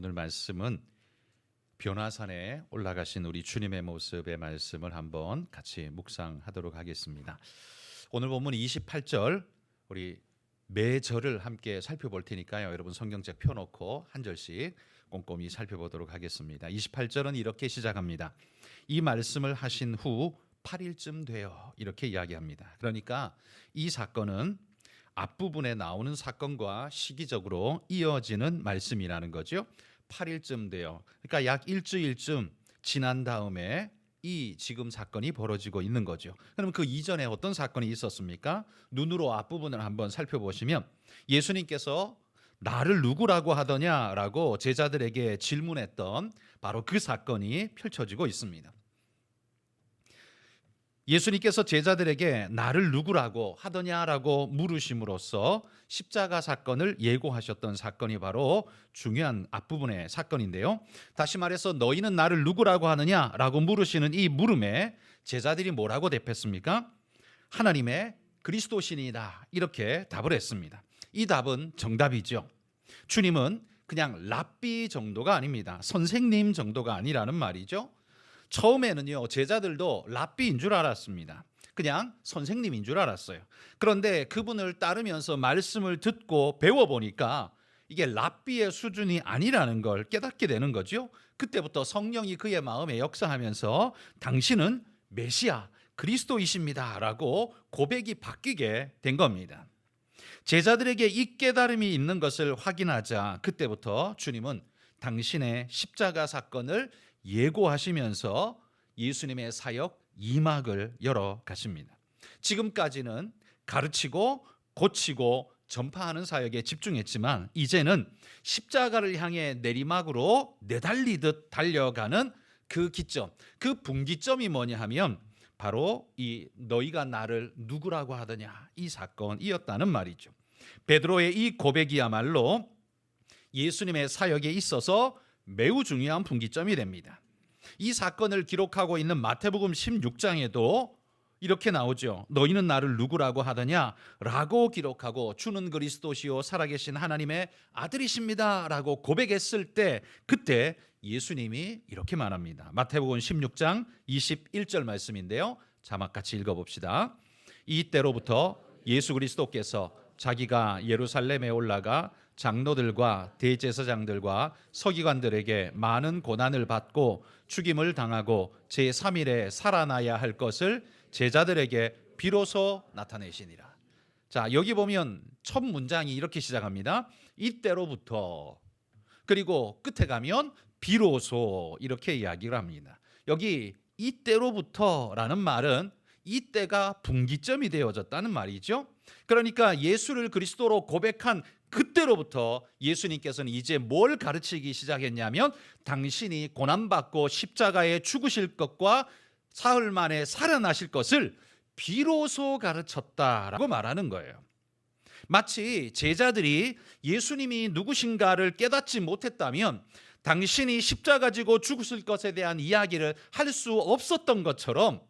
오늘 말씀은 변화산에 올라가신 우리 주님의 모습의 말씀을 한번 같이 묵상하도록 하겠습니다. 오늘 본문 28절 우리 매 절을 함께 살펴볼 테니까요. 여러분 성경책 펴놓고 한 절씩 꼼꼼히 살펴보도록 하겠습니다. 28절은 이렇게 시작합니다. 이 말씀을 하신 후 8일쯤 되어 이렇게 이야기합니다. 그러니까 이 사건은 앞부분에 나오는 사건과 시기적으로 이어지는 말씀이라는 거죠. 8일쯤 돼요. 그러니까 약 일주일쯤 지난 다음에 이 지금 사건이 벌어지고 있는 거죠. 그럼 그 이전에 어떤 사건이 있었습니까? 눈으로 앞부분을 한번 살펴보시면 예수님께서 나를 누구라고 하더냐라고 제자들에게 질문했던 바로 그 사건이 펼쳐지고 있습니다. 예수님께서 제자들에게 나를 누구라고 하더냐라고 물으심으로써 십자가 사건을 예고하셨던 사건이 바로 중요한 앞부분의 사건인데요. 다시 말해서 너희는 나를 누구라고 하느냐라고 물으시는 이 물음에 제자들이 뭐라고 대답했습니까? 하나님의 그리스도시니이다 이렇게 답을 했습니다. 이 답은 정답이죠. 주님은 그냥 랍비 정도가 아닙니다. 선생님 정도가 아니라는 말이죠. 처음에는요 제자들도 랍비인 줄 알았습니다. 그냥 선생님인 줄 알았어요. 그런데 그분을 따르면서 말씀을 듣고 배워보니까 이게 랍비의 수준이 아니라는 걸 깨닫게 되는 거죠. 그때부터 성령이 그의 마음에 역사하면서 당신은 메시아 그리스도이십니다 라고 고백이 바뀌게 된 겁니다. 제자들에게 이 깨달음이 있는 것을 확인하자 그때부터 주님은 당신의 십자가 사건을 예고하시면서 예수님의 사역 2막을 열어 가십니다. 지금까지는 가르치고 고치고 전파하는 사역에 집중했지만 이제는 십자가를 향해 내리막으로 내달리듯 달려가는 그 기점, 그 분기점이 뭐냐 하면 바로 이 너희가 나를 누구라고 하더냐 이 사건이었다는 말이죠. 베드로의 이 고백이야말로 예수님의 사역에 있어서 매우 중요한 분기점이 됩니다. 이 사건을 기록하고 있는 마태복음 16장에도 이렇게 나오죠. 너희는 나를 누구라고 하더냐 라고 기록하고 주는 그리스도시요 살아계신 하나님의 아들이십니다 라고 고백했을 때 그때 예수님이 이렇게 말합니다. 마태복음 16장 21절 말씀인데요. 자막 같이 읽어봅시다. 이때로부터 예수 그리스도께서 자기가 예루살렘에 올라가 장로들과 대제사장들과 서기관들에게 많은 고난을 받고 죽임을 당하고 제3일에 살아나야 할 것을 제자들에게 비로소 나타내시니라. 자, 여기 보면 첫 문장이 이렇게 시작합니다. 이때로부터 그리고 끝에 가면 비로소 이렇게 이야기를 합니다. 여기 이때로부터라는 말은 이때가 분기점이 되어졌다는 말이죠. 그러니까 예수를 그리스도로 고백한 그때로부터 예수님께서는 이제 뭘 가르치기 시작했냐면 당신이 고난받고 십자가에 죽으실 것과 사흘 만에 살아나실 것을 비로소 가르쳤다라고 말하는 거예요. 마치 제자들이 예수님이 누구신가를 깨닫지 못했다면 당신이 십자가 지고 죽으실 것에 대한 이야기를 할 수 없었던 것처럼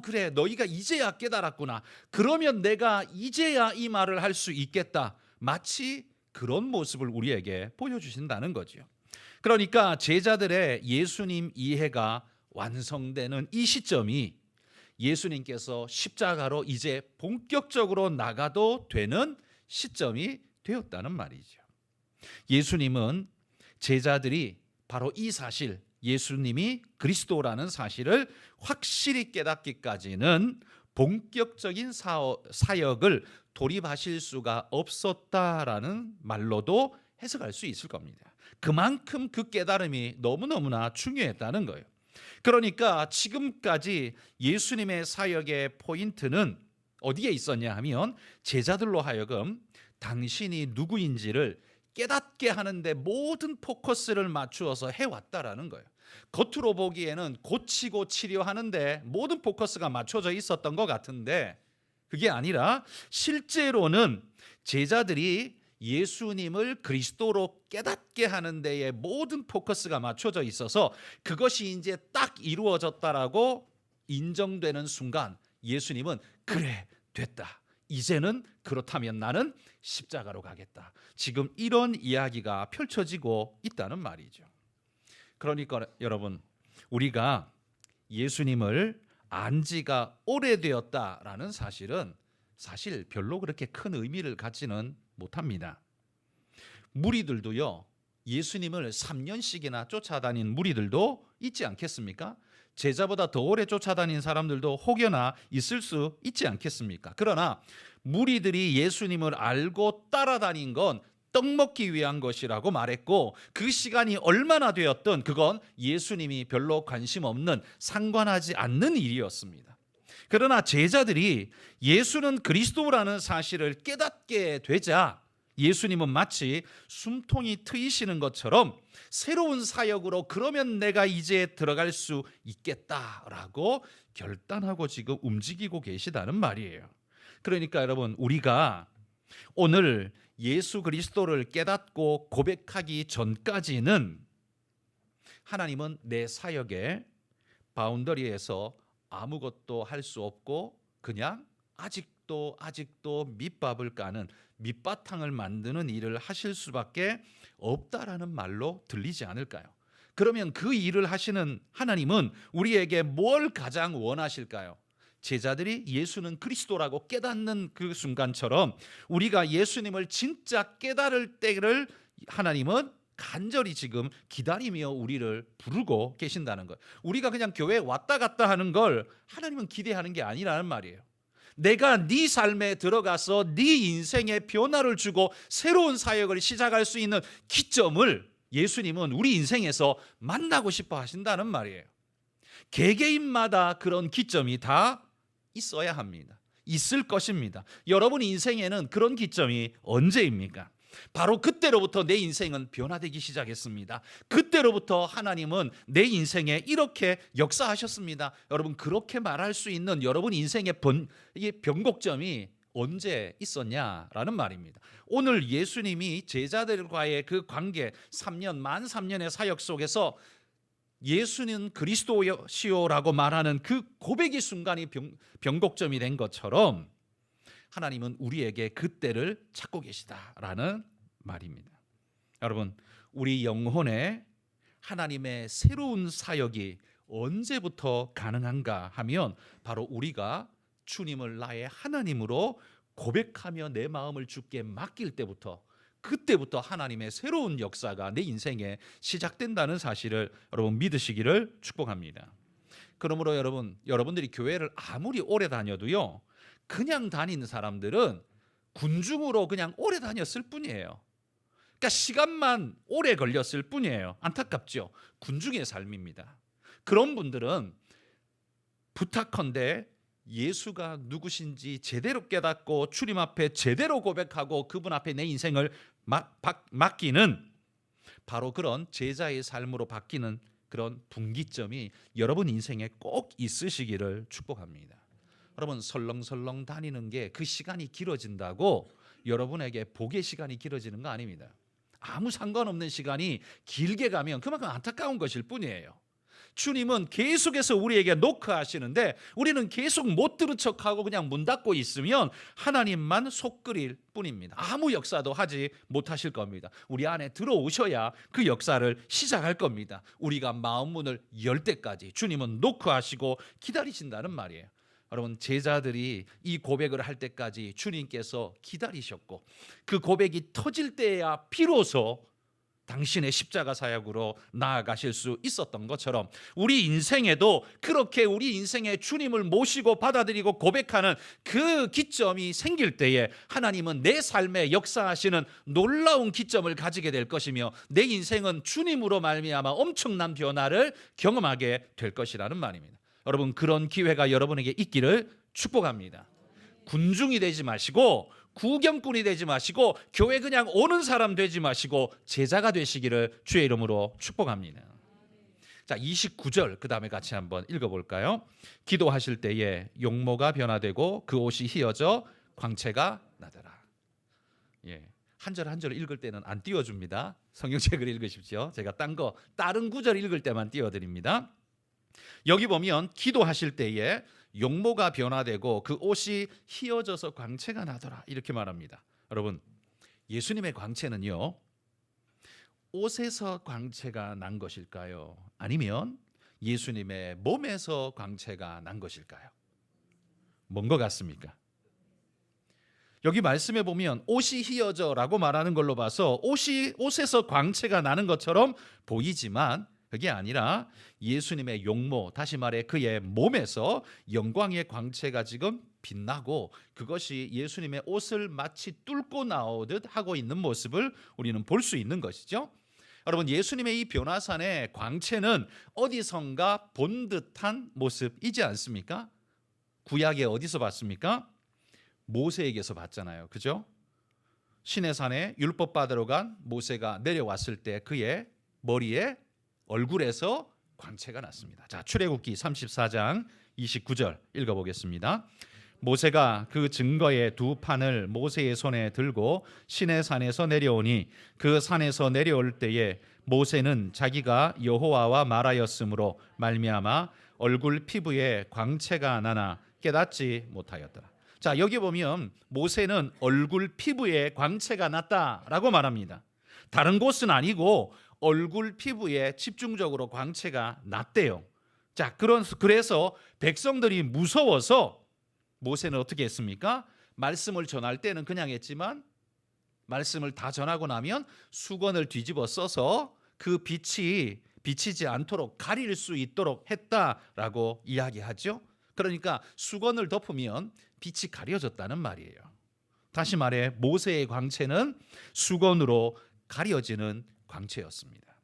그래 너희가 이제야 깨달았구나. 그러면 내가 이제야 이 말을 할 수 있겠다. 마치 그런 모습을 우리에게 보여주신다는 거죠. 그러니까 제자들의 예수님 이해가 완성되는 이 시점이 예수님께서 십자가로 이제 본격적으로 나가도 되는 시점이 되었다는 말이죠. 예수님은 제자들이 바로 이 사실 예수님이 그리스도라는 사실을 확실히 깨닫기까지는 본격적인 사역을 돌입하실 수가 없었다라는 말로도 해석할 수 있을 겁니다. 그만큼 그 깨달음이 너무너무나 중요했다는 거예요. 그러니까 지금까지 예수님의 사역의 포인트는 어디에 있었냐 하면 제자들로 하여금 당신이 누구인지를 깨닫게 하는데 모든 포커스를 맞추어서 해왔다라는 거예요. 겉으로 보기에는 고치고 치료하는데 모든 포커스가 맞춰져 있었던 것 같은데 그게 아니라 실제로는 제자들이 예수님을 그리스도로 깨닫게 하는 데에 모든 포커스가 맞춰져 있어서 그것이 이제 딱 이루어졌다라고 인정되는 순간 예수님은 그래 됐다. 이제는 그렇다면 나는 십자가로 가겠다. 지금 이런 이야기가 펼쳐지고 있다는 말이죠. 그러니까 여러분, 우리가 예수님을 안 지가 오래되었다라는 사실은 사실 별로 그렇게 큰 의미를 갖지는 못합니다. 무리들도요, 예수님을 3년씩이나 쫓아다닌 무리들도 있지 않겠습니까? 제자보다 더 오래 쫓아다닌 사람들도 혹여나 있을 수 있지 않겠습니까? 그러나 무리들이 예수님을 알고 따라다닌 건 떡 먹기 위한 것이라고 말했고, 그 시간이 얼마나 되었든 그건 예수님이 별로 관심 없는, 상관하지 않는 일이었습니다. 그러나 제자들이 예수는 그리스도라는 사실을 깨닫게 되자 예수님은 마치 숨통이 트이시는 것처럼 새로운 사역으로 그러면 내가 이제 들어갈 수 있겠다라고 결단하고 지금 움직이고 계시다는 말이에요. 그러니까 여러분, 우리가 오늘 예수 그리스도를 깨닫고 고백하기 전까지는 하나님은 내 사역의 바운더리에서 아무것도 할 수 없고 그냥 아직도 밑밥을 까는, 밑바탕을 만드는 일을 하실 수밖에 없다라는 말로 들리지 않을까요? 그러면 그 일을 하시는 하나님은 우리에게 뭘 가장 원하실까요? 제자들이 예수는 그리스도라고 깨닫는 그 순간처럼 우리가 예수님을 진짜 깨달을 때를 하나님은 간절히 지금 기다리며 우리를 부르고 계신다는 것. 우리가 그냥 교회에 왔다 갔다 하는 걸 하나님은 기대하는 게 아니라는 말이에요. 내가 네 삶에 들어가서 네 인생에 변화를 주고 새로운 사역을 시작할 수 있는 기점을 예수님은 우리 인생에서 만나고 싶어 하신다는 말이에요. 개개인마다 그런 기점이 다 있어야 합니다. 있을 것입니다. 여러분 인생에는 그런 기점이 언제입니까? 바로 그때로부터 내 인생은 변화되기 시작했습니다. 그때로부터 하나님은 내 인생에 이렇게 역사하셨습니다. 여러분, 그렇게 말할 수 있는 여러분 인생의 변곡점이 언제 있었냐라는 말입니다. 오늘 예수님이 제자들과의 그 관계, 만 3년의 사역 속에서 예수는 그리스도시오라고 말하는 그 고백의 순간이 변곡점이 된 것처럼 하나님은 우리에게 그때를 찾고 계시다라는 말입니다. 여러분, 우리 영혼에 하나님의 새로운 사역이 언제부터 가능한가 하면 바로 우리가 주님을 나의 하나님으로 고백하며 내 마음을 주께 맡길 때부터, 그때부터 하나님의 새로운 역사가 내 인생에 시작된다는 사실을 여러분 믿으시기를 축복합니다. 그러므로 여러분들이 교회를 아무리 오래 다녀도요, 그냥 다니는 사람들은 군중으로 그냥 오래 다녔을 뿐이에요. 그러니까 시간만 오래 걸렸을 뿐이에요. 안타깝죠? 군중의 삶입니다. 그런 분들은 부탁컨대 예수가 누구신지 제대로 깨닫고 주님 앞에 제대로 고백하고 그분 앞에 내 인생을 맡기는, 바로 그런 제자의 삶으로 바뀌는 그런 분기점이 여러분 인생에 꼭 있으시기를 축복합니다. 여러분, 설렁설렁 다니는 게 그 시간이 길어진다고 여러분에게 복의 시간이 길어지는 거 아닙니다. 아무 상관없는 시간이 길게 가면 그만큼 안타까운 것일 뿐이에요. 주님은 계속해서 우리에게 노크하시는데 우리는 계속 못 들은 척하고 그냥 문 닫고 있으면 하나님만 속 끓일 뿐입니다. 아무 역사도 하지 못하실 겁니다. 우리 안에 들어오셔야 그 역사를 시작할 겁니다. 우리가 마음 문을 열 때까지 주님은 노크하시고 기다리신다는 말이에요. 여러분, 제자들이 이 고백을 할 때까지 주님께서 기다리셨고, 그 고백이 터질 때야 비로소 당신의 십자가 사역으로 나아가실 수 있었던 것처럼 우리 인생에도 그렇게 우리 인생에 주님을 모시고 받아들이고 고백하는 그 기점이 생길 때에 하나님은 내 삶에 역사하시는 놀라운 기점을 가지게 될 것이며 내 인생은 주님으로 말미암아 엄청난 변화를 경험하게 될 것이라는 말입니다. 여러분, 그런 기회가 여러분에게 있기를 축복합니다. 군중이 되지 마시고 구경꾼이 되지 마시고 교회 그냥 오는 사람 되지 마시고 제자가 되시기를 주의 이름으로 축복합니다. 자, 29절 그 다음에 같이 한번 읽어볼까요? 기도하실 때에 용모가 변화되고 그 옷이 휘어져 광채가 나더라. 한 절 한 절 읽을 때는 안 띄워줍니다. 성경책을 읽으십시오. 제가 다른 구절 읽을 때만 띄워드립니다. 여기 보면 기도하실 때에 용모가 변화되고 그 옷이 휘어져서 광채가 나더라 이렇게 말합니다. 여러분, 예수님의 광채는요, 옷에서 광채가 난 것일까요? 아니면 예수님의 몸에서 광채가 난 것일까요? 뭔 것 같습니까? 여기 말씀에 보면 옷이 휘어져라고 말하는 걸로 봐서 옷에서 광채가 나는 것처럼 보이지만 그게 아니라 예수님의 용모, 다시 말해 그의 몸에서 영광의 광채가 지금 빛나고 그것이 예수님의 옷을 마치 뚫고 나오듯 하고 있는 모습을 우리는 볼 수 있는 것이죠. 여러분, 예수님의 이 변화산의 광채는 어디선가 본 듯한 모습이지 않습니까? 구약에 어디서 봤습니까? 모세에게서 봤잖아요. 그죠? 시내산에 율법 받으러 간 모세가 내려왔을 때 그의 머리에 얼굴에서 광채가 났습니다. 자, 출애굽기 34장 29절 읽어보겠습니다. 모세가 그 증거의 두 판을 모세의 손에 들고 시내산에서 내려오니 그 산에서 내려올 때에 모세는 자기가 여호와와 말하였으므로 말미암아 얼굴 피부에 광채가 나나 깨닫지 못하였더라. 자, 여기 보면 모세는 얼굴 피부에 광채가 났다라고 말합니다. 다른 곳은 아니고 얼굴 피부에 집중적으로 광채가 났대요. 자, 그래서 백성들이 무서워서 모세는 어떻게 했습니까? 말씀을 전할 때는 그냥 했지만 말씀을 다 전하고 나면 수건을 뒤집어 써서 그 빛이 비치지 않도록 가릴 수 있도록 했다라고 이야기하죠. 그러니까 수건을 덮으면 빛이 가려졌다는 말이에요. 다시 말해 모세의 광채는 수건으로 가려지는 광채였습니다.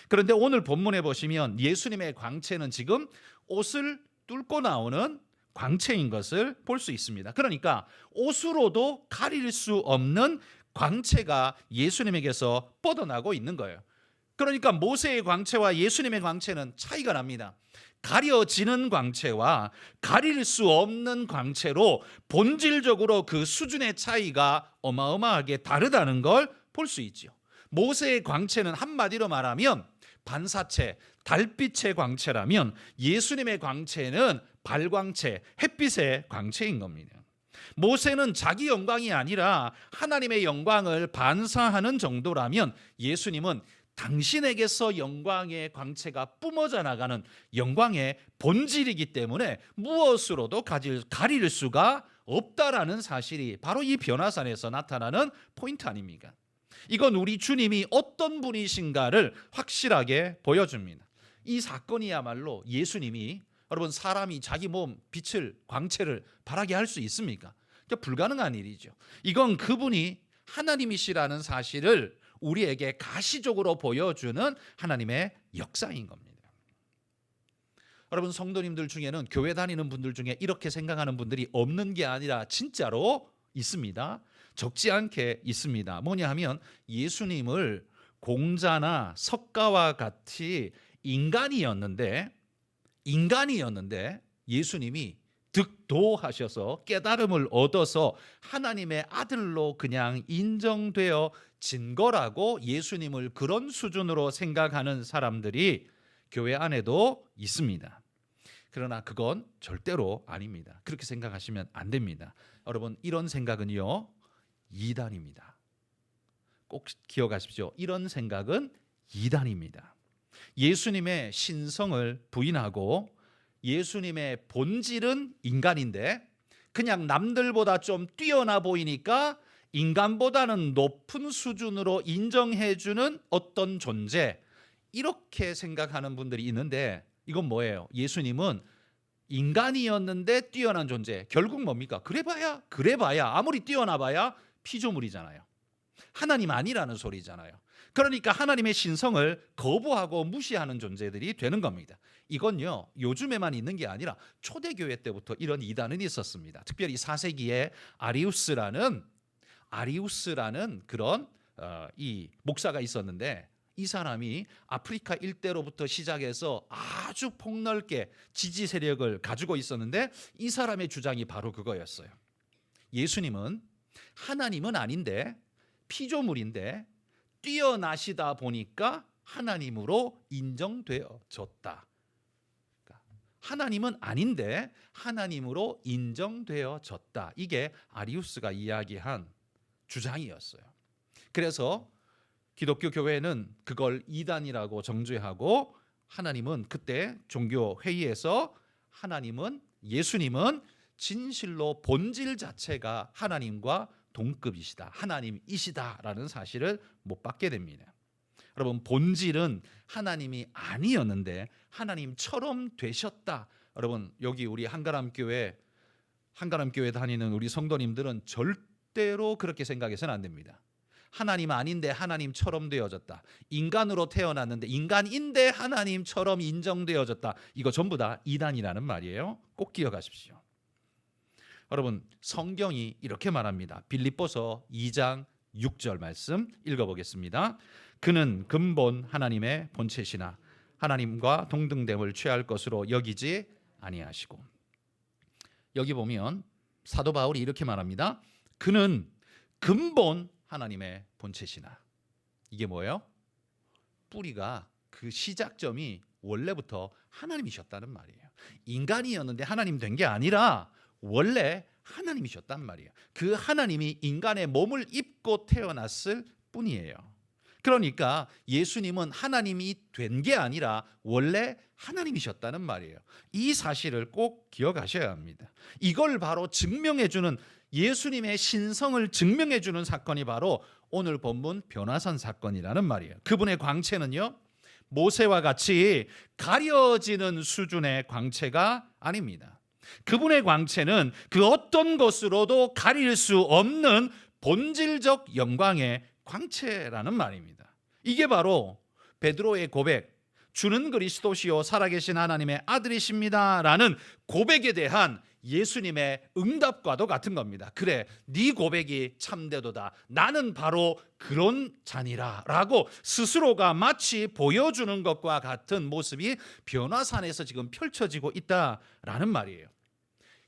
그런데 오늘 본문에 보시면 예수님의 광채는 지금 옷을 뚫고 나오는 광채인 것을 볼 수 있습니다. 그러니까 옷으로도 가릴 수 없는 광채가 예수님에게서 뻗어나고 있는 거예요. 그러니까 모세의 광채와 예수님의 광채는 차이가 납니다. 가려지는 광채와 가릴 수 없는 광채로 본질적으로 그 수준의 차이가 어마어마하게 다르다는 걸 볼 수 있죠. 모세의 광채는 한마디로 말하면 반사체, 달빛의 광채라면 예수님의 광채는 발광체, 햇빛의 광채인 겁니다. 모세는 자기 영광이 아니라 하나님의 영광을 반사하는 정도라면 예수님은 당신에게서 영광의 광채가 뿜어져 나가는 영광의 본질이기 때문에 무엇으로도 가릴 수가 없다라는 사실이 바로 이 변화산에서 나타나는 포인트 아닙니까? 이건 우리 주님이 어떤 분이신가를 확실하게 보여줍니다. 이 사건이야말로 예수님이, 여러분, 사람이 자기 몸 빛을, 광채를 바라게 할 수 있습니까? 불가능한 일이죠. 이건 그분이 하나님이시라는 사실을 우리에게 가시적으로 보여주는 하나님의 역사인 겁니다. 여러분, 성도님들 중에는, 교회 다니는 분들 중에 이렇게 생각하는 분들이 없는 게 아니라 진짜로 있습니다. 적지 않게 있습니다. 뭐냐 하면 예수님을 공자나 석가와 같이 인간이었는데 예수님이 득도하셔서 깨달음을 얻어서 하나님의 아들로 그냥 인정되어진 거라고 예수님을 그런 수준으로 생각하는 사람들이 교회 안에도 있습니다. 그러나 그건 절대로 아닙니다. 그렇게 생각하시면 안 됩니다. 여러분, 이런 생각은요, 이단입니다. 꼭 기억하십시오. 이런 생각은 이단입니다. 예수님의 신성을 부인하고 예수님의 본질은 인간인데 그냥 남들보다 좀 뛰어나 보이니까 인간보다는 높은 수준으로 인정해주는 어떤 존재, 이렇게 생각하는 분들이 있는데 이건 뭐예요? 예수님은 인간이었는데 뛰어난 존재. 결국 뭡니까? 그래봐야 아무리 뛰어나봐야 피조물이잖아요. 하나님 아니라는 소리잖아요. 그러니까 하나님의 신성을 거부하고 무시하는 존재들이 되는 겁니다. 이건요, 요즘에만 있는 게 아니라 초대교회 때부터 이런 이단은 있었습니다. 특별히 4세기에 아리우스라는 그런 이 목사가 있었는데, 이 사람이 아프리카 일대로부터 시작해서 아주 폭넓게 지지 세력을 가지고 있었는데 이 사람의 주장이 바로 그거였어요. 예수님은 하나님은 아닌데 피조물인데 뛰어나시다 보니까 하나님으로 인정되어졌다. 하나님은 아닌데 하나님으로 인정되어졌다. 이게 아리우스가 이야기한 주장이었어요. 그래서 기독교 교회는 그걸 이단이라고 정죄하고, 하나님은 그때 종교 회의에서 예수님은 진실로 본질 자체가 하나님과 동급이시다, 하나님이시다라는 사실을 못 받게 됩니다. 여러분, 본질은 하나님이 아니었는데 하나님처럼 되셨다. 여러분, 여기 우리 한가람교회 다니는 우리 성도님들은 절대로 그렇게 생각해서는 안 됩니다. 하나님 아닌데 하나님처럼 되어졌다. 인간으로 태어났는데 인간인데 하나님처럼 인정되어졌다. 이거 전부 다 이단이라는 말이에요. 꼭 기억하십시오. 여러분, 성경이 이렇게 말합니다. 빌립보서 2장 6절 말씀 읽어보겠습니다. 그는 근본 하나님의 본체시나 하나님과 동등됨을 취할 것으로 여기지 아니하시고. 여기 보면 사도 바울이 이렇게 말합니다. 그는 근본 하나님의 본체시나. 이게 뭐예요? 뿌리가, 그 시작점이 원래부터 하나님이셨다는 말이에요. 인간이었는데 하나님 된 게 아니라 원래 하나님이셨단 말이에요. 그 하나님이 인간의 몸을 입고 태어났을 뿐이에요. 그러니까 예수님은 하나님이 된 게 아니라 원래 하나님이셨다는 말이에요. 이 사실을 꼭 기억하셔야 합니다. 이걸 바로 증명해주는, 예수님의 신성을 증명해주는 사건이 바로 오늘 본문 변화산 사건이라는 말이에요. 그분의 광채는요, 모세와 같이 가려지는 수준의 광채가 아닙니다. 그분의 광채는 그 어떤 것으로도 가릴 수 없는 본질적 영광의 광채라는 말입니다. 이게 바로 베드로의 고백, 주는 그리스도시요 살아계신 하나님의 아들이십니다라는 고백에 대한 예수님의 응답과도 같은 겁니다. 그래, 네 고백이 참되도다. 나는 바로 그런 자니라 라고 스스로가 마치 보여주는 것과 같은 모습이 변화산에서 지금 펼쳐지고 있다라는 말이에요.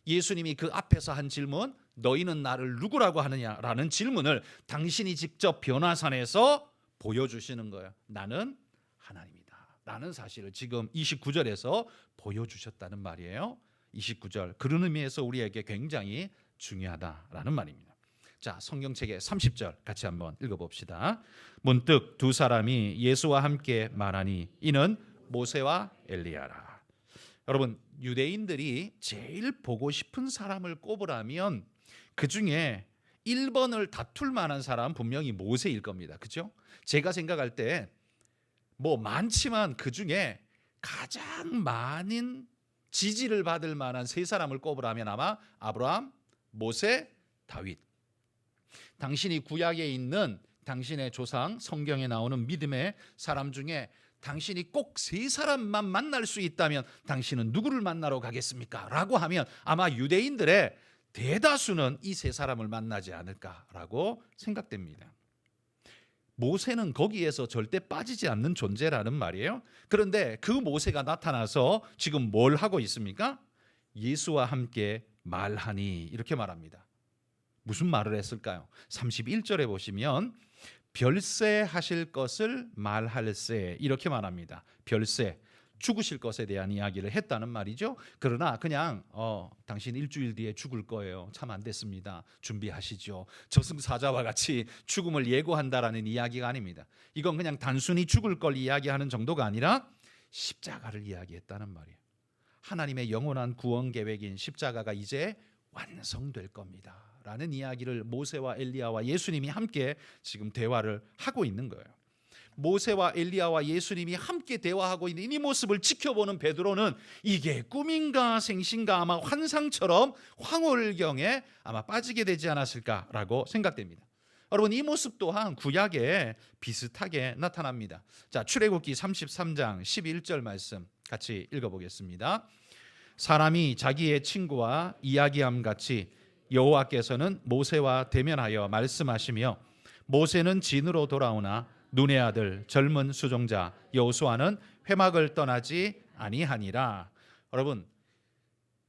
예수님이 그 앞에서 한 질문, 너희는 나를 누구라고 하느냐라는 질문을 당신이 직접 변화산에서 보여주시는 거예요. 나는 하나님이다 라는 사실을 지금 29절에서 보여주셨다는 말이에요. 29절, 그런 의미에서 우리에게 굉장히 중요하다라는 말입니다. 자, 성경책의 30절 같이 한번 읽어봅시다. 문득 두 사람이 예수와 함께 말하니 이는 모세와 엘리야라. 여러분, 유대인들이 제일 보고 싶은 사람을 꼽으라면 그 중에 1번을 다툴 만한 사람은 분명히 모세일 겁니다. 그렇죠? 제가 생각할 때 뭐 많지만 그 중에 가장 많은 지지를 받을 만한 세 사람을 꼽으라면 아마 아브라함, 모세, 다윗. 당신이 구약에 있는 당신의 조상, 성경에 나오는 믿음의 사람 중에 당신이 꼭 세 사람만 만날 수 있다면 당신은 누구를 만나러 가겠습니까? 라고 하면 아마 유대인들의 대다수는 이 세 사람을 만나지 않을까라고 생각됩니다. 모세는 거기에서 절대 빠지지 않는 존재라는 말이에요. 그런데 그 모세가 나타나서 지금 뭘 하고 있습니까? 예수와 함께 말하니 이렇게 말합니다. 무슨 말을 했을까요? 31절에 보시면 별세 하실 것을 말할세 이렇게 말합니다. 별세, 죽으실 것에 대한 이야기를 했다는 말이죠. 그러나 그냥 당신 일주일 뒤에 죽을 거예요. 참 안 됐습니다. 준비하시죠. 저승사자와 같이 죽음을 예고한다라는 이야기가 아닙니다. 이건 그냥 단순히 죽을 걸 이야기하는 정도가 아니라 십자가를 이야기했다는 말이에요. 하나님의 영원한 구원 계획인 십자가가 이제 완성될 겁니다 라는 이야기를 모세와 엘리야와 예수님이 함께 지금 대화를 하고 있는 거예요. 모세와 엘리야와 예수님이 함께 대화하고 있는 이 모습을 지켜보는 베드로는 이게 꿈인가 생신가 아마 환상처럼 황홀경에 아마 빠지게 되지 않았을까라고 생각됩니다. 여러분, 이 모습 또한 구약에 비슷하게 나타납니다. 자, 출애굽기 33장 11절 말씀 같이 읽어보겠습니다. 사람이 자기의 친구와 이야기함 같이 여호와께서는 모세와 대면하여 말씀하시며 모세는 진으로 돌아오나 눈의 아들 젊은 수종자 여호수아는 회막을 떠나지 아니하니라. 여러분,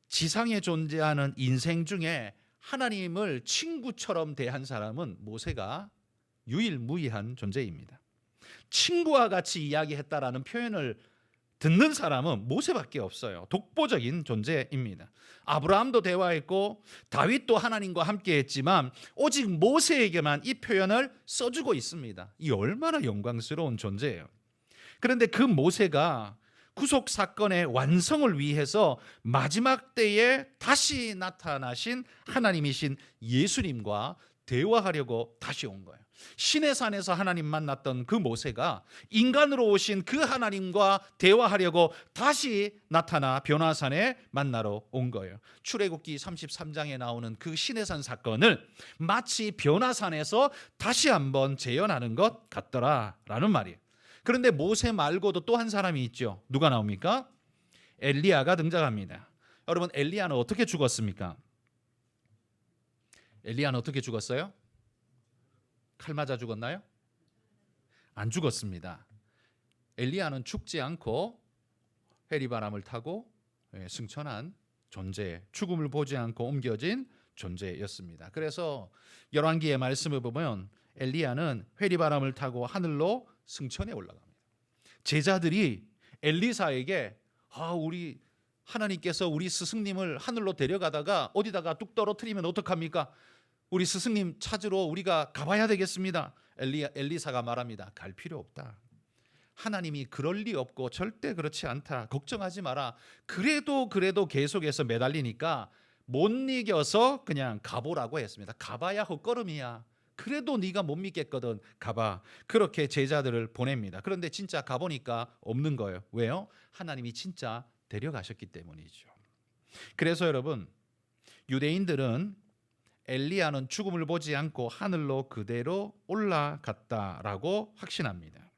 지상에 존재하는 인생 중에 하나님을 친구처럼 대한 사람은 모세가 유일무이한 존재입니다. 친구와 같이 이야기했다라는 표현을 듣는 사람은 모세밖에 없어요. 독보적인 존재입니다. 아브라함도 대화했고 다윗도 하나님과 함께했지만 오직 모세에게만 이 표현을 써주고 있습니다. 이 얼마나 영광스러운 존재예요. 그런데 그 모세가 구속 사건의 완성을 위해서 마지막 때에 다시 나타나신 하나님이신 예수님과 대화하려고 다시 온 거예요. 신의 산에서 하나님 만났던 그 모세가 인간으로 오신 그 하나님과 대화하려고 다시 나타나 변화산에 만나러 온 거예요. 출애굽기 33장에 나오는 그 신의 산 사건을 마치 변화산에서 다시 한번 재현하는 것 같더라라는 말이에요. 그런데 모세 말고도 또 한 사람이 있죠. 누가 나옵니까? 엘리야가 등장합니다. 여러분, 엘리야는 어떻게 죽었습니까? 엘리야는 어떻게 죽었어요? 칼 맞아 죽었나요? 안 죽었습니다. 엘리야는 죽지 않고 회리바람을 타고 승천한 존재, 죽음을 보지 않고 옮겨진 존재였습니다. 그래서 열왕기의 말씀을 보면 엘리야는 회리바람을 타고 하늘로 승천해 올라갑니다. 제자들이 엘리사에게 우리 하나님께서 우리 스승님을 하늘로 데려가다가 어디다가 뚝 떨어뜨리면 어떡합니까? 우리 스승님 찾으러 우리가 가봐야 되겠습니다. 엘리사가 말합니다. 갈 필요 없다. 하나님이 그럴 리 없고 절대 그렇지 않다. 걱정하지 마라. 그래도 계속해서 매달리니까 못 이겨서 그냥 가보라고 했습니다. 가봐야 헛걸음이야. 그래도 네가 못 믿겠거든. 가봐. 그렇게 제자들을 보냅니다. 그런데 진짜 가보니까 없는 거예요. 왜요? 하나님이 진짜 데려가셨기 때문이죠. 그래서 여러분, 유대인들은 엘리야는 죽음을 보지 않고 하늘로 그대로 올라갔다라고 확신합니다.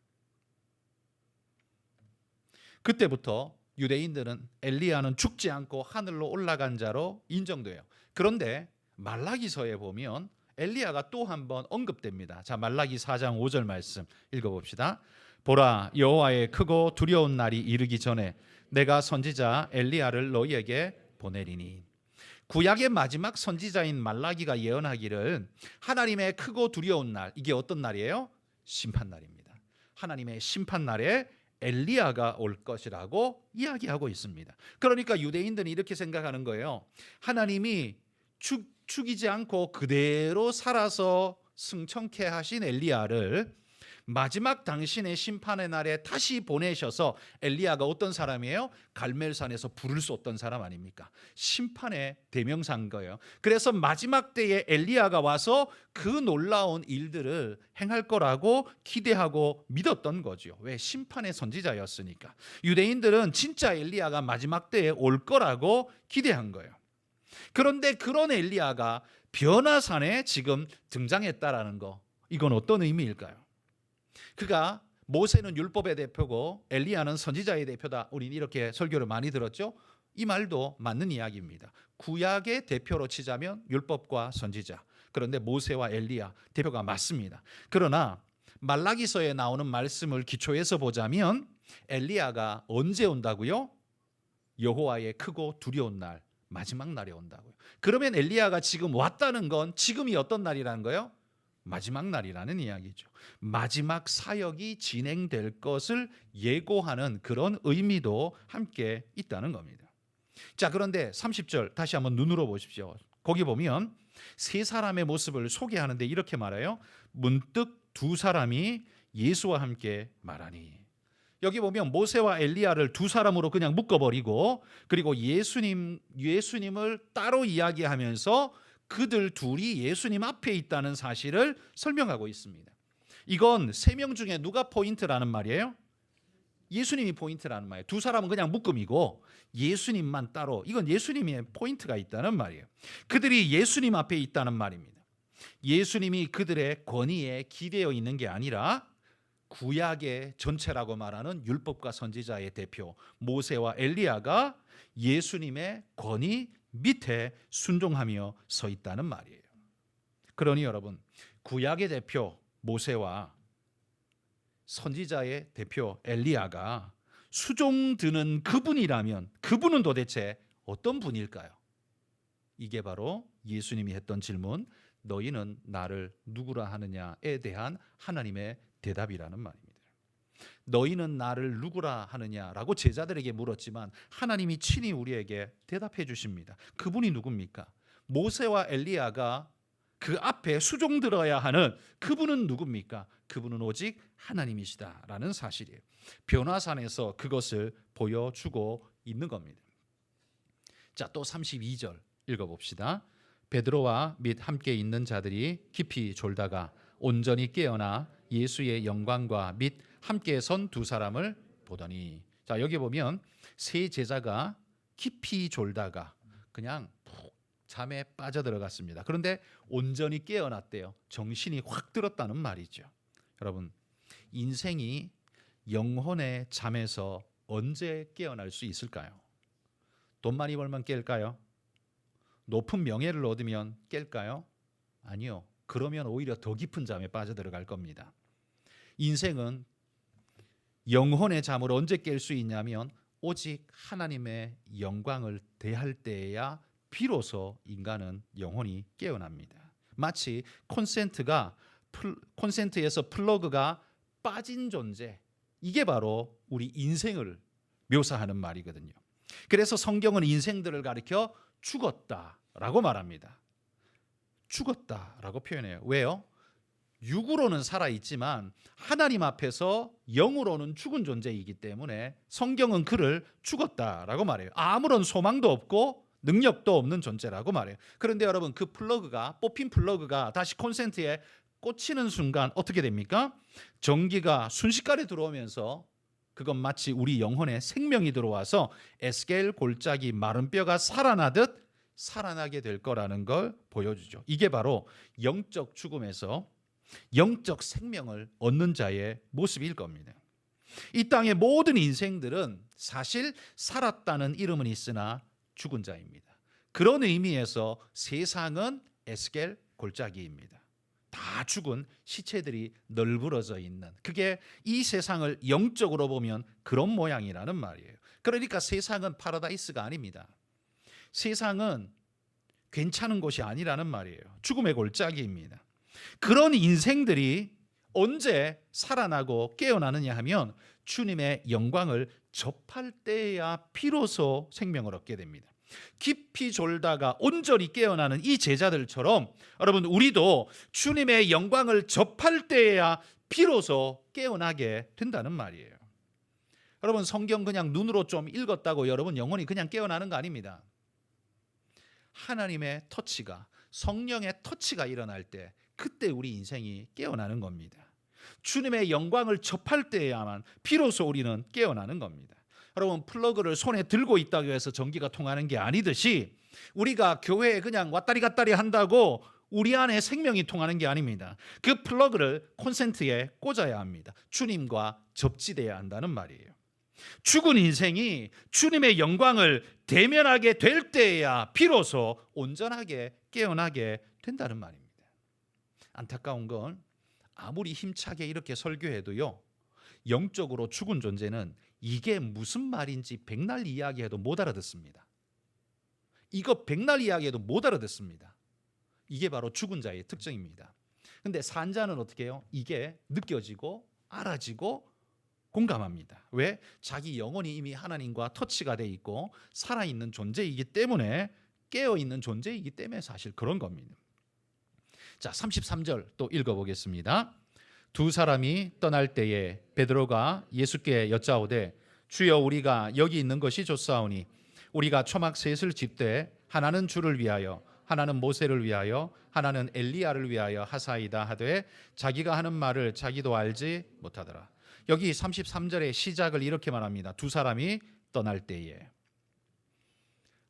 그때부터 유대인들은 엘리야는 죽지 않고 하늘로 올라간 자로 인정돼요. 그런데 말라기서에 보면 엘리야가 또 한 번 언급됩니다. 자, 말라기 4장 5절 말씀 읽어봅시다. 보라, 여호와의 크고 두려운 날이 이르기 전에 내가 선지자 엘리야를 너희에게 보내리니. 구약의 마지막 선지자인 말라기가 예언하기를 하나님의 크고 두려운 날, 이게 어떤 날이에요? 심판날입니다. 하나님의 심판날에 엘리야가 올 것이라고 이야기하고 있습니다. 그러니까 유대인들은 이렇게 생각하는 거예요. 하나님이 죽이지 않고 그대로 살아서 승천케 하신 엘리야를 마지막 당신의 심판의 날에 다시 보내셔서, 엘리야가 어떤 사람이에요? 갈멜산에서 불을 쏟던 사람 아닙니까? 심판의 대명사인 거예요. 그래서 마지막 때에 엘리야가 와서 그 놀라운 일들을 행할 거라고 기대하고 믿었던 거죠. 왜? 심판의 선지자였으니까. 유대인들은 진짜 엘리야가 마지막 때에 올 거라고 기대한 거예요. 그런데 그런 엘리야가 변화산에 지금 등장했다라는 거, 이건 어떤 의미일까요? 그가 모세는 율법의 대표고 엘리야는 선지자의 대표다. 우린 이렇게 설교를 많이 들었죠. 이 말도 맞는 이야기입니다. 구약의 대표로 치자면 율법과 선지자, 그런데 모세와 엘리야 대표가 맞습니다. 그러나 말라기서에 나오는 말씀을 기초해서 보자면 엘리야가 언제 온다고요? 여호와의 크고 두려운 날, 마지막 날에 온다고요. 그러면 엘리야가 지금 왔다는 건 지금이 어떤 날이라는 거예요? 마지막 날이라는 이야기죠. 마지막 사역이 진행될 것을 예고하는 그런 의미도 함께 있다는 겁니다. 자, 그런데 30절 다시 한번 눈으로 보십시오. 거기 보면 세 사람의 모습을 소개하는데 이렇게 말해요. 문득 두 사람이 예수와 함께 말하니. 여기 보면 모세와 엘리야를 두 사람으로 그냥 묶어버리고, 그리고 예수님을 따로 이야기하면서 그들 둘이 예수님 앞에 있다는 사실을 설명하고 있습니다. 이건 세 명 중에 누가 포인트라는 말이에요? 예수님이 포인트라는 말이에요. 두 사람은 그냥 묶음이고 예수님만 따로, 이건 예수님의 포인트가 있다는 말이에요. 그들이 예수님 앞에 있다는 말입니다. 예수님이 그들의 권위에 기대어 있는 게 아니라 구약의 전체라고 말하는 율법과 선지자의 대표 모세와 엘리야가 예수님의 권위 밑에 순종하며 서 있다는 말이에요. 그러니 여러분, 구약의 대표 모세와 선지자의 대표 엘리야가 수종드는 그분이라면 그분은 도대체 어떤 분일까요? 이게 바로 예수님이 했던 질문, 너희는 나를 누구라 하느냐에 대한 하나님의 대답이라는 말입니다. 너희는 나를 누구라 하느냐라고 제자들에게 물었지만 하나님이 친히 우리에게 대답해 주십니다. 그분이 누굽니까? 모세와 엘리야가 그 앞에 수종 들어야 하는 그분은 누굽니까? 그분은 오직 하나님이시다라는 사실이에요. 변화산에서 그것을 보여주고 있는 겁니다. 자, 또 32절 읽어봅시다. 베드로와 및 함께 있는 자들이 깊이 졸다가 온전히 깨어나 예수의 영광과 및 함께 선 두 사람을 보더니, 자, 여기 보면 세 제자가 깊이 졸다가 그냥 푹 잠에 빠져들어갔습니다. 그런데 온전히 깨어났대요. 정신이 확 들었다는 말이죠. 여러분, 인생이 영혼의 잠에서 언제 깨어날 수 있을까요? 돈 많이 벌면 깰까요? 높은 명예를 얻으면 깰까요? 아니요. 그러면 오히려 더 깊은 잠에 빠져들어갈 겁니다. 인생은 영혼의 잠을 언제 깰 수 있냐면 오직 하나님의 영광을 대할 때에야 비로소 인간은 영혼이 깨어납니다. 마치 콘센트에서 플러그가 빠진 존재, 이게 바로 우리 인생을 묘사하는 말이거든요. 그래서 성경은 인생들을 가리켜 죽었다라고 말합니다. 죽었다라고 표현해요. 왜요? 육으로는 살아있지만 하나님 앞에서 영으로는 죽은 존재이기 때문에 성경은 그를 죽었다라고 말해요. 아무런 소망도 없고 능력도 없는 존재라고 말해요. 그런데 여러분, 그 플러그가, 뽑힌 플러그가 다시 콘센트에 꽂히는 순간 어떻게 됩니까? 전기가 순식간에 들어오면서 그건 마치 우리 영혼에 생명이 들어와서 에스겔 골짜기 마른 뼈가 살아나듯 살아나게 될 거라는 걸 보여주죠. 이게 바로 영적 죽음에서 영적 생명을 얻는 자의 모습일 겁니다. 이 땅의 모든 인생들은 사실 살았다는 이름은 있으나 죽은 자입니다. 그런 의미에서 세상은 에스겔 골짜기입니다. 다 죽은 시체들이 널브러져 있는, 그게 이 세상을 영적으로 보면 그런 모양이라는 말이에요. 그러니까 세상은 파라다이스가 아닙니다. 세상은 괜찮은 곳이 아니라는 말이에요. 죽음의 골짜기입니다. 그런 인생들이 언제 살아나고 깨어나느냐 하면 주님의 영광을 접할 때야 비로소 생명을 얻게 됩니다. 깊이 졸다가 온전히 깨어나는 이 제자들처럼 여러분, 우리도 주님의 영광을 접할 때야 비로소 깨어나게 된다는 말이에요. 여러분, 성경 그냥 눈으로 좀 읽었다고 여러분 영혼이 그냥 깨어나는 거 아닙니다. 하나님의 터치가, 성령의 터치가 일어날 때 그때 우리 인생이 깨어나는 겁니다. 주님의 영광을 접할 때야만 비로소 우리는 깨어나는 겁니다. 여러분, 플러그를 손에 들고 있다고 해서 전기가 통하는 게 아니듯이 우리가 교회에 그냥 왔다리 갔다리 한다고 우리 안에 생명이 통하는 게 아닙니다. 그 플러그를 콘센트에 꽂아야 합니다. 주님과 접지돼야 한다는 말이에요. 죽은 인생이 주님의 영광을 대면하게 될 때야 비로소 온전하게 깨어나게 된다는 말입니다. 안타까운 건 아무리 힘차게 이렇게 설교해도요, 영적으로 죽은 존재는 이게 무슨 말인지 백날 이야기해도 못 알아듣습니다. 이거 백날 이야기해도 못 알아듣습니다. 이게 바로 죽은 자의 특징입니다. 근데 산 자는 어떻게 해요? 이게 느껴지고 알아지고 공감합니다. 왜? 자기 영혼이 이미 하나님과 터치가 돼 있고 살아있는 존재이기 때문에, 깨어있는 존재이기 때문에 사실 그런 겁니다. 자, 33절 또 읽어보겠습니다. 두 사람이 떠날 때에 베드로가 예수께 여짜오되 주여, 우리가 여기 있는 것이 좋사오니 우리가 초막 셋을 집되 하나는 주를 위하여, 하나는 모세를 위하여, 하나는 엘리야를 위하여 하사이다 하되 자기가 하는 말을 자기도 알지 못하더라. 여기 33절의 시작을 이렇게 말합니다. 두 사람이 떠날 때에.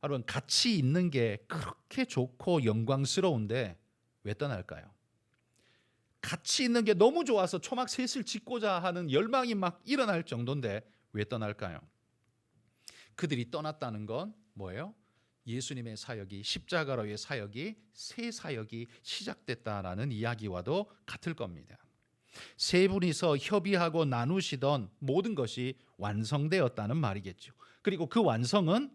여러분, 같이 있는 게 그렇게 좋고 영광스러운데 왜 떠날까요? 같이 있는 게 너무 좋아서 초막 셋을 짓고자 하는 열망이 막 일어날 정도인데 왜 떠날까요? 그들이 떠났다는 건 뭐예요? 예수님의 사역이, 십자가로의 사역이, 새 사역이 시작됐다라는 이야기와도 같을 겁니다. 세 분이서 협의하고 나누시던 모든 것이 완성되었다는 말이겠죠. 그리고 그 완성은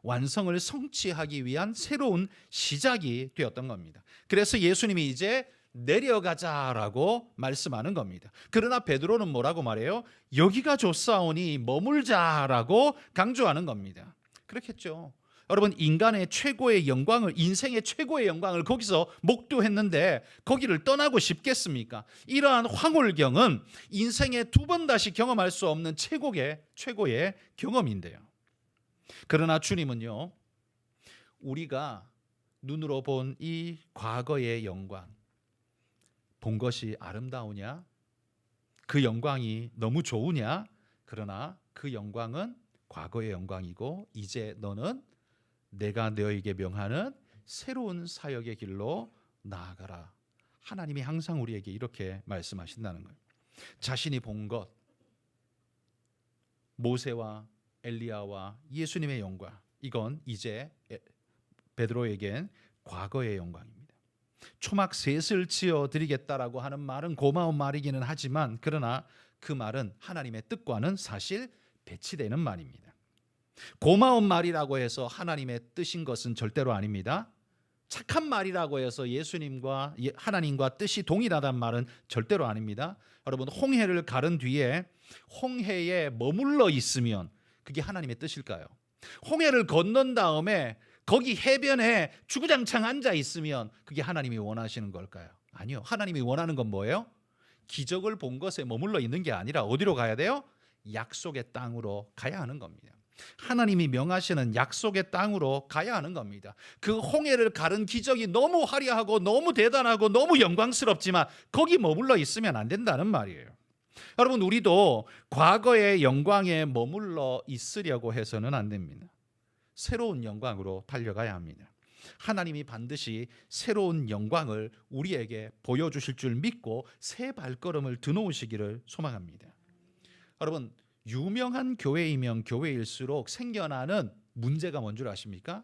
완성을 성취하기 위한 새로운 시작이 되었던 겁니다. 그래서 예수님이 이제 내려가자라고 말씀하는 겁니다. 그러나 베드로는 뭐라고 말해요? 여기가 좋사오니 머물자라고 강조하는 겁니다. 그렇겠죠. 여러분, 인간의 최고의 영광을, 인생의 최고의 영광을 거기서 목도했는데 거기를 떠나고 싶겠습니까? 이러한 황홀경은 인생에 두 번 다시 경험할 수 없는 최고의 경험인데요. 그러나 주님은요, 우리가 눈으로 본 이 과거의 영광, 본 것이 아름다우냐? 그 영광이 너무 좋으냐? 그러나 그 영광은 과거의 영광이고 이제 너는 내가 너에게 명하는 새로운 사역의 길로 나아가라. 하나님이 항상 우리에게 이렇게 말씀하신다는 거예요. 자신이 본 것, 모세와 엘리야와 예수님의 영광, 이건 이제 베드로에겐 과거의 영광입니다. 초막 셋을 지어 드리겠다라고 하는 말은 고마운 말이기는 하지만 그러나 그 말은 하나님의 뜻과는 사실 배치되는 말입니다. 고마운 말이라고 해서 하나님의 뜻인 것은 절대로 아닙니다. 착한 말이라고 해서 예수님과 하나님과 뜻이 동일하다는 말은 절대로 아닙니다. 여러분, 홍해를 가른 뒤에 홍해에 머물러 있으면 그게 하나님의 뜻일까요? 홍해를 건넌 다음에 거기 해변에 주구장창 앉아 있으면 그게 하나님이 원하시는 걸까요? 아니요. 하나님이 원하는 건 뭐예요? 기적을 본 것에 머물러 있는 게 아니라 어디로 가야 돼요? 약속의 땅으로 가야 하는 겁니다. 하나님이 명하시는 약속의 땅으로 가야 하는 겁니다. 그 홍해를 가른 기적이 너무 화려하고 너무 대단하고 너무 영광스럽지만 거기 머물러 있으면 안 된다는 말이에요. 여러분, 우리도 과거의 영광에 머물러 있으려고 해서는 안 됩니다. 새로운 영광으로 달려가야 합니다. 하나님이 반드시 새로운 영광을 우리에게 보여주실 줄 믿고 새 발걸음을 드놓으시기를 소망합니다. 여러분, 유명한 교회이면 교회일수록 생겨나는 문제가 뭔 줄 아십니까?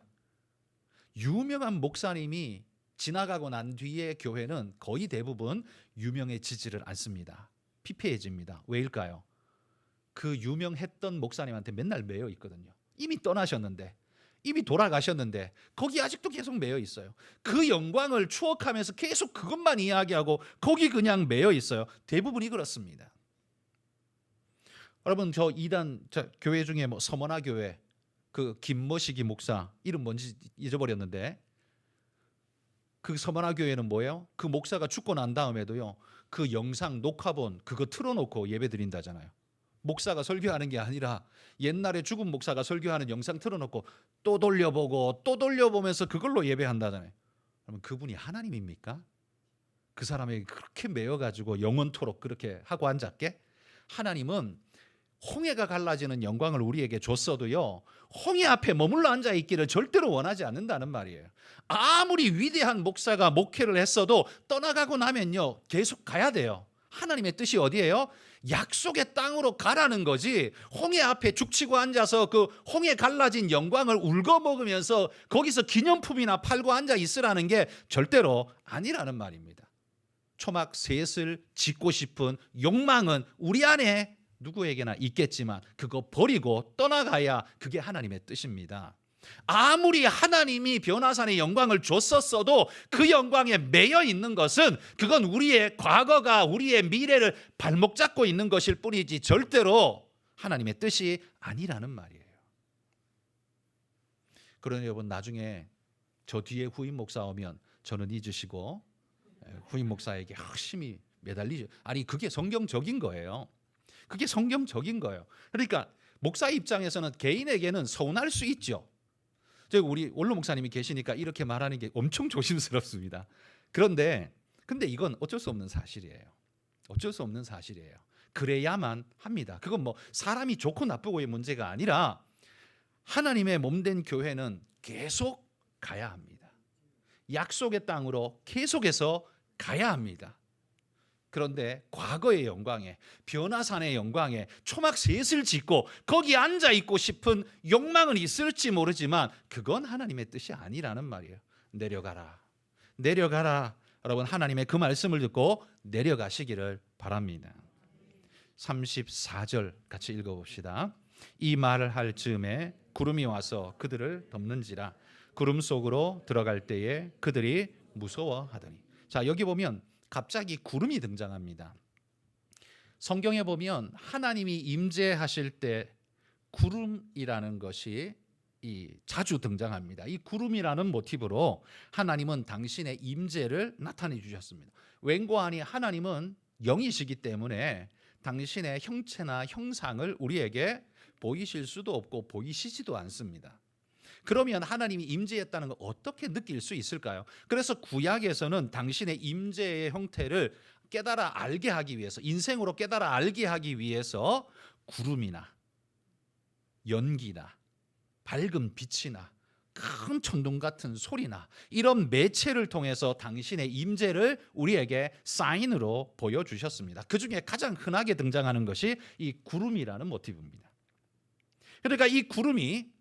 유명한 목사님이 지나가고 난 뒤에 교회는 거의 대부분 유명해지지를 않습니다. 피폐해집니다. 왜일까요? 그 유명했던 목사님한테 맨날 매여 있거든요. 이미 떠나셨는데, 이미 돌아가셨는데 거기 아직도 계속 매여 있어요. 그 영광을 추억하면서 계속 그것만 이야기하고 거기 그냥 매여 있어요. 대부분이 그렇습니다. 여러분, 저 이단 교회 중에 뭐 서머나 교회 그 김머시기 목사, 이름 뭔지 잊어버렸는데, 그 서머나 교회는 뭐예요? 그 목사가 죽고 난 다음에도요, 그 영상 녹화본 그거 틀어놓고 예배 드린다잖아요. 목사가 설교하는 게 아니라 옛날에 죽은 목사가 설교하는 영상 틀어놓고 또 돌려보고 또 돌려보면서 그걸로 예배한다잖아요. 그러면 그분이 하나님입니까? 그 사람에게 그렇게 매여가지고 영원토록 그렇게 하고 앉았게? 하나님은 홍해가 갈라지는 영광을 우리에게 줬어도요, 홍해 앞에 머물러 앉아 있기를 절대로 원하지 않는다는 말이에요. 아무리 위대한 목사가 목회를 했어도 떠나가고 나면요, 계속 가야 돼요. 하나님의 뜻이 어디예요? 약속의 땅으로 가라는 거지, 홍해 앞에 죽치고 앉아서 그 홍해 갈라진 영광을 울거먹으면서 거기서 기념품이나 팔고 앉아 있으라는 게 절대로 아니라는 말입니다. 초막 셋을 짓고 싶은 욕망은 우리 안에 누구에게나 있겠지만 그거 버리고 떠나가야 그게 하나님의 뜻입니다. 아무리 하나님이 변화산의 영광을 줬었어도 그 영광에 매여 있는 것은 그건 우리의 과거가 우리의 미래를 발목 잡고 있는 것일 뿐이지 절대로 하나님의 뜻이 아니라는 말이에요. 그러니 여러분, 나중에 저 뒤에 후임 목사 오면 저는 잊으시고 후임 목사에게 열심히 매달리죠. 아니, 그게 성경적인 거예요. 그게 성경적인 거예요. 그러니까 목사 입장에서는 개인에게는 서운할 수 있죠. 우리 원로 목사님이 계시니까 이렇게 말하는 게 엄청 조심스럽습니다. 근데 이건 어쩔 수 없는 사실이에요. 어쩔 수 없는 사실이에요. 그래야만 합니다. 그건 뭐 사람이 좋고 나쁘고의 문제가 아니라 하나님의 몸된 교회는 계속 가야 합니다. 약속의 땅으로 계속해서 가야 합니다. 그런데 과거의 영광에, 변화산의 영광에 초막 셋을 짓고 거기 앉아 있고 싶은 욕망은 있을지 모르지만 그건 하나님의 뜻이 아니라는 말이에요. 내려가라, 내려가라. 여러분, 하나님의 그 말씀을 듣고 내려가시기를 바랍니다. 34절 같이 읽어봅시다. 이 말을 할 즈음에 구름이 와서 그들을 덮는지라. 구름 속으로 들어갈 때에 그들이 무서워하더니. 자, 여기 보면 갑자기 구름이 등장합니다. 성경에 보면 하나님이 임재하실 때 구름이라는 것이 자주 등장합니다. 이 구름이라는 모티브로 하나님은 당신의 임재를 나타내 주셨습니다. 웬고하니 하나님은 영이시기 때문에 당신의 형체나 형상을 우리에게 보이실 수도 없고 보이시지도 않습니다. 그러면 하나님이 임재했다는 걸 어떻게 느낄 수 있을까요? 그래서 구약에서는 당신의 임재의 형태를 깨달아 알게 하기 위해서, 인생으로 깨달아 알게 하기 위해서 구름이나 연기나 밝은 빛이나 큰 천둥 같은 소리나 이런 매체를 통해서 당신의 임재를 우리에게 사인으로 보여주셨습니다. 그중에 가장 흔하게 등장하는 것이 이 구름이라는 모티브입니다. 그러니까 이 구름이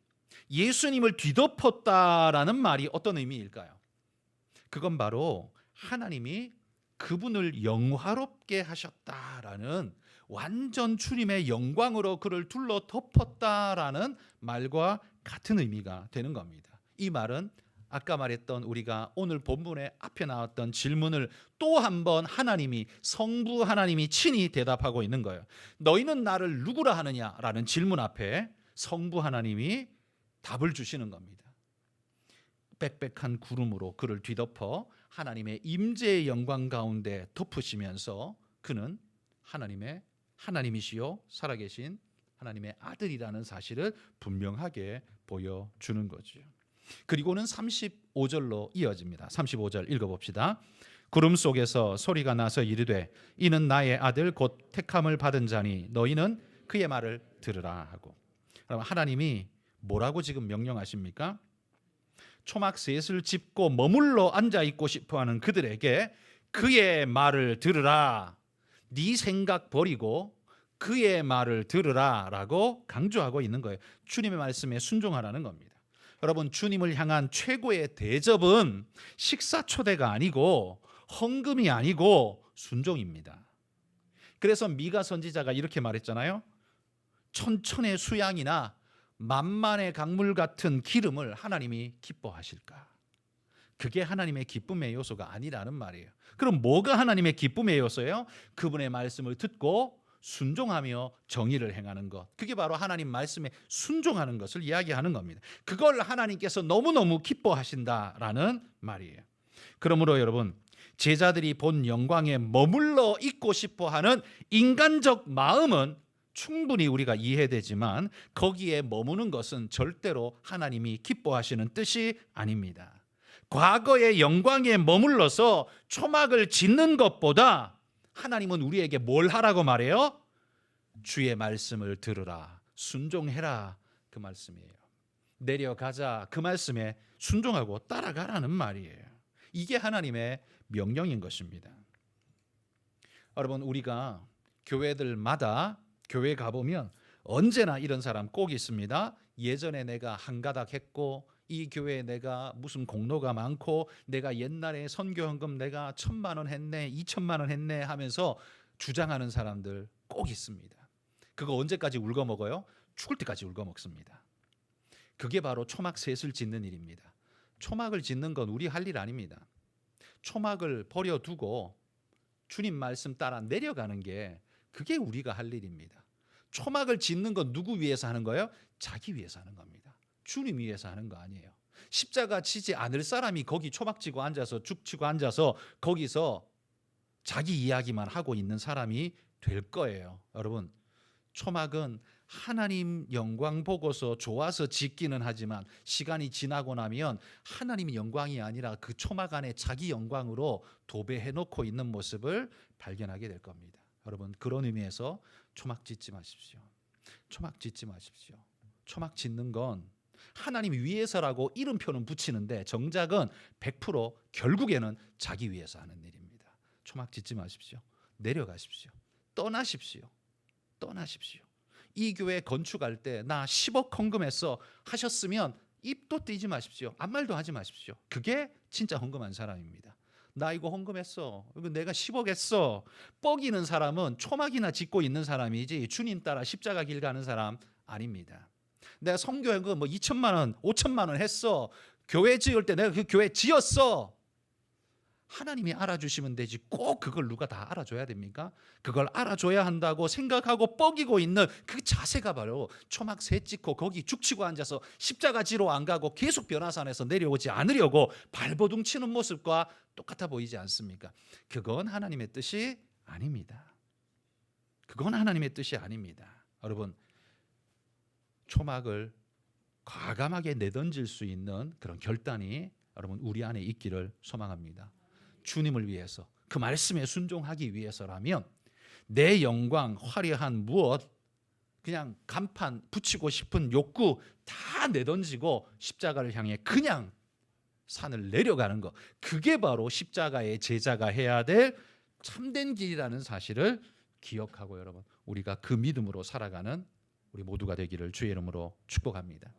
예수님을 뒤덮었다라는 말이 어떤 의미일까요? 그건 바로 하나님이 그분을 영화롭게 하셨다라는, 완전 주님의 영광으로 그를 둘러 덮었다라는 말과 같은 의미가 되는 겁니다. 이 말은 아까 말했던 우리가 오늘 본문의 앞에 나왔던 질문을 또 한 번 하나님이, 성부 하나님이 친히 대답하고 있는 거예요. 너희는 나를 누구라 하느냐라는 질문 앞에 성부 하나님이 답을 주시는 겁니다. 빽빽한 구름으로 그를 뒤덮어 하나님의 임재의 영광 가운데 덮으시면서 그는 하나님이시요 살아계신 하나님의 아들이라는 사실을 분명하게 보여주는 거죠. 그리고는 35절로 이어집니다. 35절 읽어봅시다. 구름 속에서 소리가 나서 이르되 이는 나의 아들 곧 택함을 받은 자니 너희는 그의 말을 들으라 하고. 그럼 하나님이 뭐라고 지금 명령하십니까? 초막 셋을 짚고 머물러 앉아있고 싶어하는 그들에게 그의 말을 들으라, 네 생각 버리고 그의 말을 들으라 라고 강조하고 있는 거예요. 주님의 말씀에 순종하라는 겁니다. 여러분, 주님을 향한 최고의 대접은 식사 초대가 아니고 헌금이 아니고 순종입니다. 그래서 미가 선지자가 이렇게 말했잖아요. 천천의 수양이나 만만의 강물 같은 기름을 하나님이 기뻐하실까? 그게 하나님의 기쁨의 요소가 아니라는 말이에요. 그럼 뭐가 하나님의 기쁨의 요소예요? 그분의 말씀을 듣고 순종하며 정의를 행하는 것. 그게 바로 하나님 말씀에 순종하는 것을 이야기하는 겁니다. 그걸 하나님께서 너무너무 기뻐하신다라는 말이에요. 그러므로 여러분, 제자들이 본 영광에 머물러 있고 싶어하는 인간적 마음은 충분히 우리가 이해되지만 거기에 머무는 것은 절대로 하나님이 기뻐하시는 뜻이 아닙니다. 과거의 영광에 머물러서 초막을 짓는 것보다 하나님은 우리에게 뭘 하라고 말해요? 주의 말씀을 들으라, 순종해라, 그 말씀이에요. 내려가자, 그 말씀에 순종하고 따라가라는 말이에요. 이게 하나님의 명령인 것입니다. 여러분, 우리가 교회들마다 교회 가보면 언제나 이런 사람 꼭 있습니다. 예전에 내가 한가닥 했고 이 교회에 내가 무슨 공로가 많고 내가 옛날에 선교헌금 내가 1,000만 원 했네, 2,000만 원 했네 하면서 주장하는 사람들 꼭 있습니다. 그거 언제까지 울고 먹어요? 죽을 때까지 울고 먹습니다. 그게 바로 초막 셋을 짓는 일입니다. 초막을 짓는 건 우리 할 일 아닙니다. 초막을 버려두고 주님 말씀 따라 내려가는 게 그게 우리가 할 일입니다. 초막을 짓는 건 누구 위해서 하는 거예요? 자기 위해서 하는 겁니다. 주님 위해서 하는 거 아니에요. 십자가 지지 않을 사람이 거기 초막 지고 앉아서 죽 치고 앉아서 거기서 자기 이야기만 하고 있는 사람이 될 거예요. 여러분, 초막은 하나님 영광 보고서 좋아서 짓기는 하지만 시간이 지나고 나면 하나님의 영광이 아니라 그 초막 안에 자기 영광으로 도배해 놓고 있는 모습을 발견하게 될 겁니다. 여러분, 그런 의미에서 초막 짓지 마십시오. 초막 짓지 마십시오. 초막 짓는 건 하나님 위해서라고 이름표는 붙이는데 정작은 100% 결국에는 자기 위해서 하는 일입니다. 초막 짓지 마십시오. 내려가십시오. 떠나십시오. 떠나십시오. 이 교회 건축할 때 나 10억 헌금했어 하셨으면 입도 띄지 마십시오. 아무 말도 하지 마십시오. 그게 진짜 헌금한 사람입니다. 나 이거 헌금했어, 이거 내가 10억 했어 뻐기는 사람은 초막이나 짓고 있는 사람이지 주님 따라 십자가 길 가는 사람 아닙니다. 내가 선교회금 뭐 2,000만 원 5,000만 원 했어, 교회 지을 때 내가 그 교회 지었어 하나님이 알아주시면 되지 꼭 그걸 누가 다 알아줘야 됩니까? 그걸 알아줘야 한다고 생각하고 뻐기고 있는 그 자세가 바로 초막 새 찍고 거기 죽치고 앉아서 십자가 지로 안 가고 계속 변화산에서 내려오지 않으려고 발버둥 치는 모습과 똑같아 보이지 않습니까? 그건 하나님의 뜻이 아닙니다. 그건 하나님의 뜻이 아닙니다. 여러분, 초막을 과감하게 내던질 수 있는 그런 결단이 여러분 우리 안에 있기를 소망합니다. 주님을 위해서, 그 말씀에 순종하기 위해서라면 내 영광, 화려한 무엇, 그냥 간판 붙이고 싶은 욕구 다 내던지고 십자가를 향해 그냥 산을 내려가는 것, 그게 바로 십자가의 제자가 해야 될 참된 길이라는 사실을 기억하고 여러분 우리가 그 믿음으로 살아가는 우리 모두가 되기를 주의 이름으로 축복합니다.